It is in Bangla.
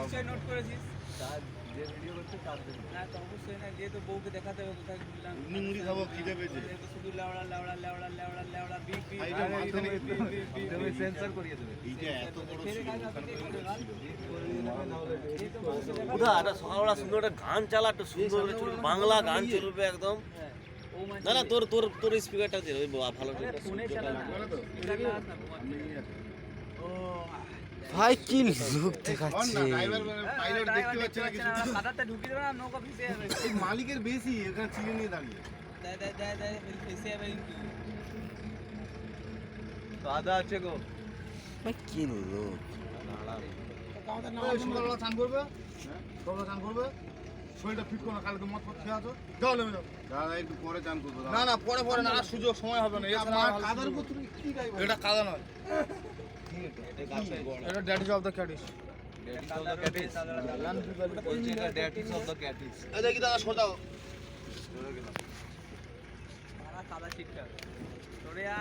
নিশ্চয়ই নোট করেছিস। তার যে ভিডিও করছে তার জন্য। না তো অবশ্যই না, যেহেতু বউকে দেখাতে হবে কোথায় ঘুরলাম। মুড়ি খাবো, খিদে পেয়েছে। যেহেতু শুধু লেওড়া লেওড়া লেওড়া লেওড়া লেওড়া বি বি এইটা বি, মাথা বি, থেকে বি, বি, বি, তুমি বি। সেন্সর করিয়ে দেবে। এইটা এত বড় ফেরে ছিল, কাজ ওখানে আপনি পর্যন্ত করে ছিল। যেহেতু বউকে দেখাতে কোথা হবে। একটা সকালবেলা সুন্দর একটা গান চালা, একটা সুন্দর করে চলবে, বাংলা গান চলবে একদম। হ্যাঁ, ও মানে- না না, তোর তোর তোর স্পিকারটা দে, ওই ভালো আরে একটা ফোনে সুন্দর চালা না। গান। এটা না, না, ও, ভাই কি লুক ধর দেখাচ্ছে না, ড্রাইভার পাইলট দেখতে পাচ্ছে না কিছু। কাদাতে ঢুকিয়ে দেবে না, নৌকা ভেসে যাবে। এই মালিকের বেশি এখানে চিড়ে নিয়ে দাঁড়িয়ে। দেয়, দেয়, দেয়, দেয়, ভেসে যাবে কিন্তু। কাদা আছে গো। ভাই কি লুক এই সকালবেলা চান করবে, সকালবেলা চান করবে, শরীরটা ফিট করো না, কালকে মদ ফদ খেয়ে আছো, যাও নেমে যাও। দাদা একটু পরে চান করবো। না না পরে পরে না, আর সুযোগ সময় হবে না। কাদার উপর তুমি কি গাইবে? এটা কাদা নয়, এটা daddies of the caddies. Daddies of the catties. বলছে এটা ড্যাডিস অফ দ্য ক্যাটিস। এই দেখি দাদা সোজাও। কাদা ছিটকা।